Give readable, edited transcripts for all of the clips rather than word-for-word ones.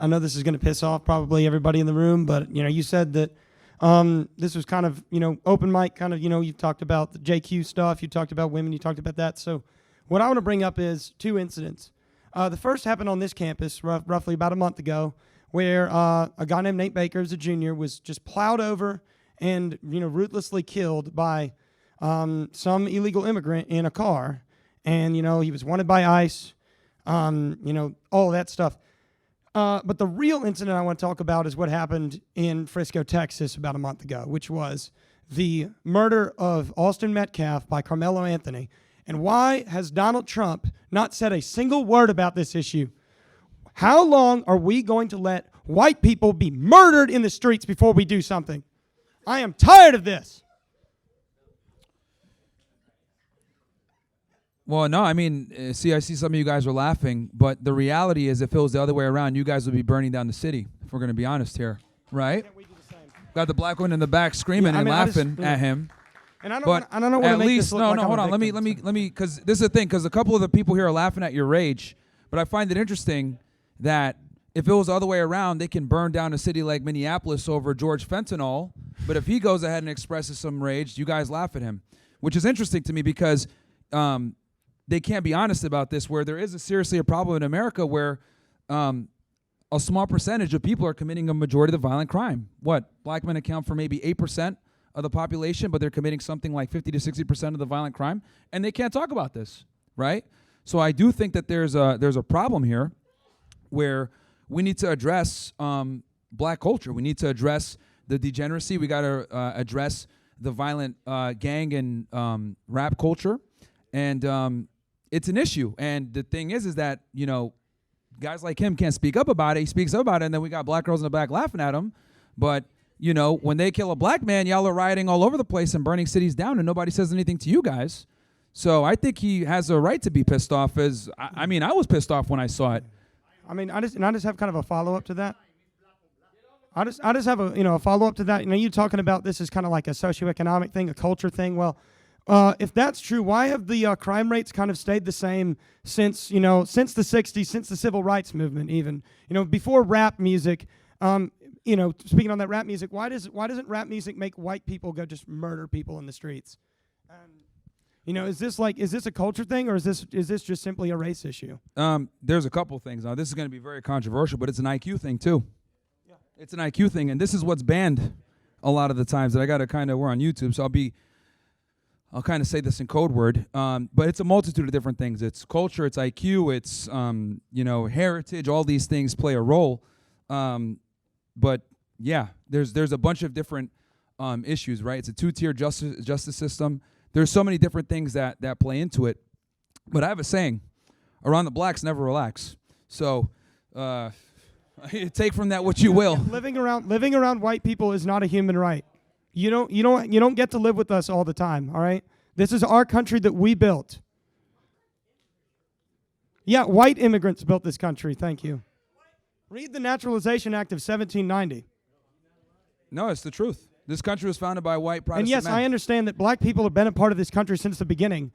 I know this is going to piss off probably everybody in the room, but you said that this was kind of open mic, kind of you talked about the JQ stuff, you talked about women, you talked about that. So what I want to bring up is two incidents. The first happened on this campus roughly about a month ago, where a guy named Nate Baker, as a junior, was just plowed over and ruthlessly killed by some illegal immigrant in a car, and he was wanted by ICE, all of that stuff. But the real incident I want to talk about is what happened in Frisco, Texas about a month ago, which was the murder of Austin Metcalf by Carmelo Anthony. And why has Donald Trump not said a single word about this issue? How long are we going to let white people be murdered in the streets before we do something? I am tired of this. Well, no, I mean, I see some of you guys are laughing, but the reality is if it was the other way around, you guys would be burning down the city, if we're going to be honest here, right? Got the black woman in the back screaming and laughing at him. And I don't want to make this look like I'm hold a on. victim. Let me, because this is the thing, because a couple of the people here are laughing at your rage, but I find it interesting that if it was the other way around, they can burn down a city like Minneapolis over George Fentanyl, but if he goes ahead and expresses some rage, you guys laugh at him, which is interesting to me because they can't be honest about this, where there is seriously a problem in America where a small percentage of people are committing a majority of the violent crime. What? Black men account for maybe 8% of the population, but they're committing something like 50 to 60% of the violent crime, and they can't talk about this, right? So I do think that there's a problem here where we need to address black culture. We need to address the degeneracy. We got to address the violent gang and rap culture, and it's an issue. And the thing is that guys like him can't speak up about it. He speaks up about it, and then we got black girls in the back laughing at him. But when they kill a black man, y'all are rioting all over the place and burning cities down, and nobody says anything to you guys. So I think he has a right to be pissed off. I was pissed off when I saw it. I mean, I just have kind of a follow-up to that. I just have a follow-up to that. You talking about this is kind of like a socioeconomic thing, a culture thing. Well, if that's true, why have the crime rates kind of stayed the same since the 60s, since the civil rights movement even? Before rap music, speaking on that rap music, why doesn't rap music make white people go just murder people in the streets? Is this a culture thing, or is this just simply a race issue? There's a couple things. Now, this is going to be very controversial, but it's an IQ thing too. Yeah. It's an IQ thing, and this is what's banned a lot of the times. That I got to we're on YouTube, so I'll kind of say this in code word, but it's a multitude of different things. It's culture, it's IQ, it's heritage. All these things play a role. But yeah, there's a bunch of different issues, right? It's a two-tier justice system. There's so many different things that play into it. But I have a saying: around the blacks, never relax. So take from that what you will. Living around white people is not a human right. You don't get to live with us all the time, all right? This is our country that we built. Yeah, white immigrants built this country. Thank you. Read the Naturalization Act of 1790. No, it's the truth. This country was founded by white Protestant men. And yes, I understand that black people have been a part of this country since the beginning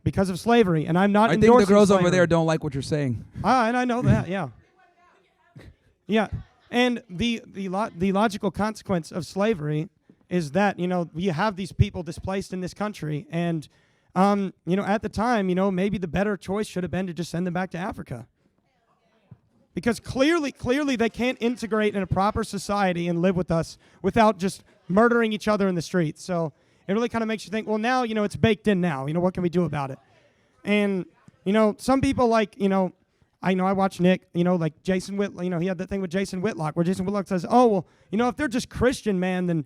because of slavery, and I'm not endorsing I think the girls slavery. over there don't like what you're saying. And I know that, yeah. Yeah, and the logical consequence of slavery is that, you have these people displaced in this country, and, at the time, maybe the better choice should have been to just send them back to Africa. Because clearly they can't integrate in a proper society and live with us without just murdering each other in the streets. So it really kind of makes you think, well, now, it's baked in now. What can we do about it? And, some people I watch Nick, like Jason Whitlock, he had that thing with Jason Whitlock where Jason Whitlock says, oh, well, if they're just Christian, man, then,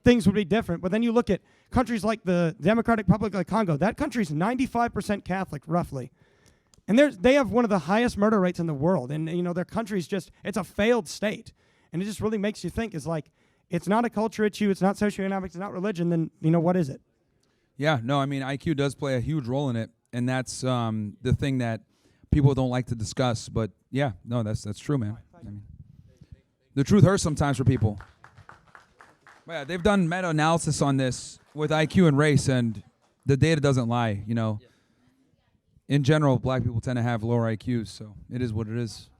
things would be different. But then you look at countries like the Democratic Republic of Congo. That country's 95% Catholic, roughly. And they have one of the highest murder rates in the world. And, their country's it's a failed state. And it just really makes you think, it's not a culture issue, it's not socioeconomics, it's not religion, then, what is it? Yeah, no, I mean, IQ does play a huge role in it. And that's the thing that people don't like to discuss. But, yeah, no, that's true, man. I mean, the truth hurts sometimes for people. But yeah, they've done meta-analysis on this with IQ and race, and the data doesn't lie, In general, black people tend to have lower IQs, so it is what it is.